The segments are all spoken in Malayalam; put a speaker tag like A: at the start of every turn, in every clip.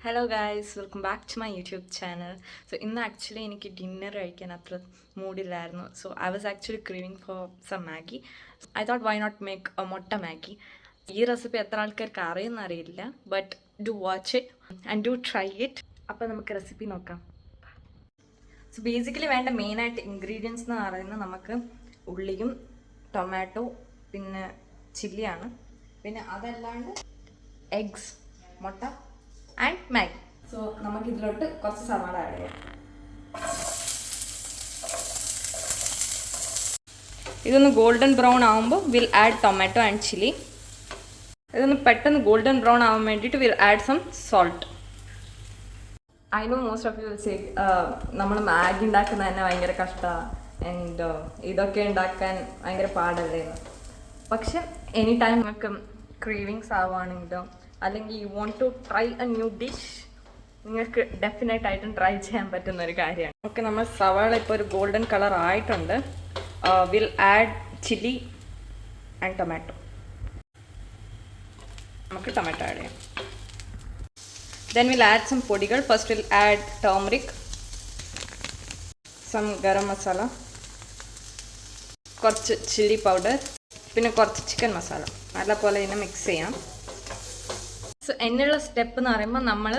A: Hello guys, welcome back to my YouTube channel. So ഇന്ന് ആക്ച്വലി എനിക്ക് ഡിന്നർ കഴിക്കാൻ അത്ര മൂഡില്ലായിരുന്നു. So I was actually craving for some Maggi. I thought why not make a mutta Maggi. ഈ റെസിപ്പി എത്ര ആൾക്കാർക്ക് അറിയുമെന്നറിയില്ല, but do watch it and do try it. അപ്പോൾ നമുക്ക് റെസിപ്പി നോക്കാം. സോ ബേസിക്കലി വേണ്ട മെയിനായിട്ട് ഇൻഗ്രീഡിയൻസ് എന്ന് പറയുന്നത് നമുക്ക് ഉള്ളിയും ടൊമാറ്റോ പിന്നെ ചില്ലിയാണ്. പിന്നെ അതല്ലാണ്ട് എഗ്സ്, മുട്ട ആൻഡ് മാഗി. സോ നമുക്ക് ഇതിലോട്ട് കുറച്ച് സവാള ആഡ് ചെയ്യാം. ഇതൊന്ന് ഗോൾഡൻ ബ്രൗൺ ആകുമ്പോൾ we'll add tomato and chilli. ഇതൊന്ന് പെട്ടെന്ന് ഗോൾഡൻ ബ്രൗൺ ആവാൻ വേണ്ടിയിട്ട് we'll add some salt. I know most of you will say നമ്മൾ മാഗി ഉണ്ടാക്കുന്നത് തന്നെ ഭയങ്കര കഷ്ടമാണ് ആൻഡ് ഇതൊക്കെ ഉണ്ടാക്കാൻ ഭയങ്കര പാടല്ലേ. പക്ഷെ എനി ടൈം നിങ്ങൾക്ക് ക്രീവിങ്സ് ആവുകയാണെങ്കിലോ അല്ലെങ്കിൽ you want to try a new dish, നിങ്ങൾക്ക് ഡെഫിനറ്റ് ആയിട്ടും ട്രൈ ചെയ്യാൻ പറ്റുന്ന ഒരു കാര്യമാണ്. ഓക്കെ, നമ്മൾ സവാള ഇപ്പോൾ ഒരു ഗോൾഡൻ കളർ ആയിട്ടുണ്ട്. We'll add chilli and tomato. നമുക്ക് ടൊമാറ്റോ ആഡ് ചെയ്യാം. ദെൻ വിൽ ആഡ് സം പൊടികൾ. First we'll add turmeric, some garam masala, കുറച്ച് ചില്ലി പൗഡർ, പിന്നെ കുറച്ച് ചിക്കൻ മസാല. നല്ലപോലെ ഇതിനെ മിക്സ് ചെയ്യാം. സോ എന്നുള്ള സ്റ്റെപ്പ് എന്ന് പറയുമ്പോൾ നമ്മൾ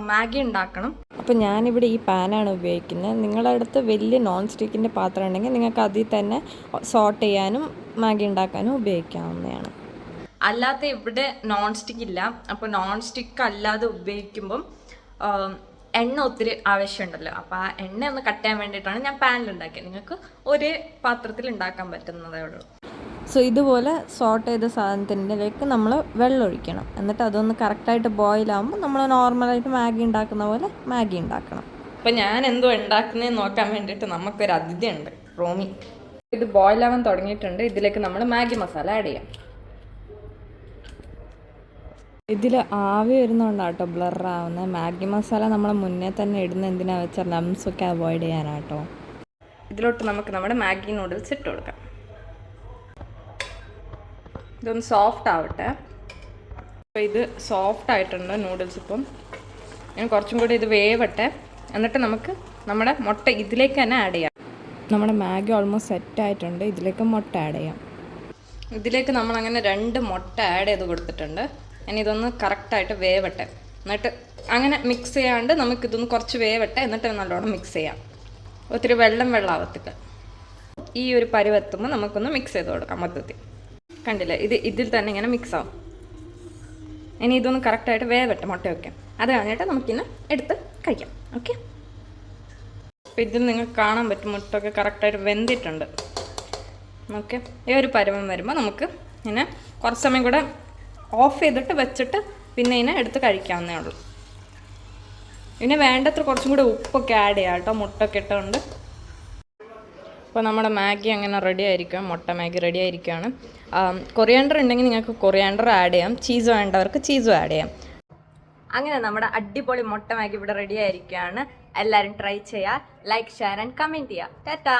A: മാഗി ഉണ്ടാക്കണം.
B: അപ്പോൾ ഞാനിവിടെ ഈ പാനാണ് ഉപയോഗിക്കുന്നത്. നിങ്ങളുടെ അടുത്ത് വലിയ നോൺ സ്റ്റിക്കിൻ്റെ പാത്രം ഉണ്ടെങ്കിൽ നിങ്ങൾക്ക് അതിൽ തന്നെ സോട്ട് ചെയ്യാനും മാഗി ഉണ്ടാക്കാനും ഉപയോഗിക്കാവുന്നതാണ്.
A: അല്ലാത്ത ഇവിടെ നോൺ സ്റ്റിക്ക് ഇല്ല. അപ്പോൾ നോൺ സ്റ്റിക്ക് അല്ലാതെ ഉപയോഗിക്കുമ്പം എണ്ണ ഒത്തിരി ആവശ്യമുണ്ടല്ലോ. അപ്പോൾ ആ എണ്ണ ഒന്ന് കട്ട് ചെയ്യാൻ വേണ്ടിയിട്ടാണ് ഞാൻ പാനിൽ ഉണ്ടാക്കിയത്. നിങ്ങൾക്ക് ഒരേ പാത്രത്തിൽ ഉണ്ടാക്കാൻ പറ്റുന്നതേ ഉള്ളൂ.
B: സോ ഇതുപോലെ സോട്ട് ചെയ്ത സാധനത്തിൻ്റെലേക്ക് നമ്മൾ വെള്ളം ഒഴിക്കണം. എന്നിട്ട് അതൊന്ന് കറക്റ്റായിട്ട് ബോയിലാകുമ്പോൾ നമ്മൾ നോർമലായിട്ട് മാഗി ഉണ്ടാക്കുന്ന പോലെ മാഗി ഉണ്ടാക്കണം.
A: അപ്പം ഞാൻ എന്തോ ഉണ്ടാക്കുന്നതെന്ന് നോക്കാൻ വേണ്ടിയിട്ട് നമുക്കൊരു അതിഥി ഉണ്ട്, റോമി. ഇത് ബോയിലാവാൻ തുടങ്ങിയിട്ടുണ്ട്. ഇതിലേക്ക് നമ്മൾ മാഗി മസാല ആഡ് ചെയ്യാം.
B: ഇതിൽ ആവി വരുന്നതുകൊണ്ടാണ് കേട്ടോ ബ്ലറാവുന്നത്. മാഗി മസാല നമ്മൾ മുന്നേ തന്നെ ഇടുന്ന എന്തിനാണെന്ന് വെച്ചാൽ ലംസൊക്കെ അവോയ്ഡ് ചെയ്യാനാട്ടോ.
A: ഇതിലോട്ട് നമുക്ക് നമ്മുടെ മാഗി നൂഡിൽസ് ഇട്ട് കൊടുക്കാം. ഇതൊന്ന് സോഫ്റ്റ് ആവട്ടെ. അപ്പോൾ ഇത് സോഫ്റ്റ് ആയിട്ടുണ്ട് നൂഡിൽസ്. ഇപ്പം ഞാൻ കുറച്ചും കൂടി ഇത് വേവട്ടെ. എന്നിട്ട് നമുക്ക് നമ്മുടെ മുട്ട ഇതിലേക്ക് തന്നെ ആഡ് ചെയ്യാം.
B: നമ്മുടെ മാഗി ഓൾമോസ്റ്റ് സെറ്റ് ആയിട്ടുണ്ട്. ഇതിലേക്ക് മുട്ട ആഡ് ചെയ്യാം.
A: ഇതിലേക്ക് നമ്മളങ്ങനെ 2 മുട്ട ആഡ് ചെയ്ത് കൊടുത്തിട്ടുണ്ട്. ഇനി ഇതൊന്ന് കറക്റ്റായിട്ട് വേവട്ടെ. എന്നിട്ട് അങ്ങനെ മിക്സ് ചെയ്യാണ്ട് നമുക്കിതൊന്ന് കുറച്ച് വേവട്ടെ. എന്നിട്ട് നല്ലോണം മിക്സ് ചെയ്യാം. ഒത്തിരി വെള്ളം ആവത്തില്ല. ഈ ഒരു പരുവെത്തുമ്പോൾ നമുക്കൊന്ന് മിക്സ് ചെയ്ത് കൊടുക്കാം. മൊത്തത്തിൽ കണ്ടില്ലേ, ഇതിൽ തന്നെ ഇങ്ങനെ മിക്സ് ആവും. ഇനി ഇതൊന്ന് കറക്റ്റായിട്ട് വേവട്ടെ മുട്ടയൊക്കെ. അത് കഴിഞ്ഞിട്ട് നമുക്കിന്ന് എടുത്ത് കഴിക്കാം. ഓക്കെ, അപ്പോൾ ഇതിൽ നിങ്ങൾക്ക് കാണാൻ പറ്റും മുട്ടയൊക്കെ കറക്റ്റായിട്ട് വെന്തിട്ടുണ്ട്. ഓക്കെ, ഈ ഒരു പരുവം വരുമ്പോൾ നമുക്ക് ഇങ്ങനെ കുറച്ച് സമയം കൂടെ ഓഫ് ചെയ്തിട്ട് വെച്ചിട്ട് പിന്നെ ഇതിനെ എടുത്ത് കഴിക്കാവുന്നേ ഉള്ളൂ. പിന്നെ വേണ്ടത്ര കുറച്ചും കൂടെ ഉപ്പൊക്കെ ആഡ് ചെയ്യാം കേട്ടോ, മുട്ടൊക്കെ ഇട്ടുകൊണ്ട്. അപ്പോൾ നമ്മുടെ മാഗി അങ്ങനെ റെഡി ആയിരിക്കും. മുട്ട മാഗി റെഡി ആയിരിക്കുകയാണ്. കൊറിയാണ്ടർ ഉണ്ടെങ്കിൽ നിങ്ങൾക്ക് കൊറിയാണ്ടർ ആഡ് ചെയ്യാം. ചീസ് വേണ്ടവർക്ക് ചീസും ആഡ് ചെയ്യാം. അങ്ങനെ നമ്മുടെ അടിപൊളി മുട്ട മാഗി ഇവിടെ റെഡി ആയിരിക്കുകയാണ്. എല്ലാവരും ട്രൈ ചെയ്യുക. ലൈക്ക്, ഷെയർ ആൻഡ് കമൻറ്റ് ചെയ്യുക. ടാറ്റാ.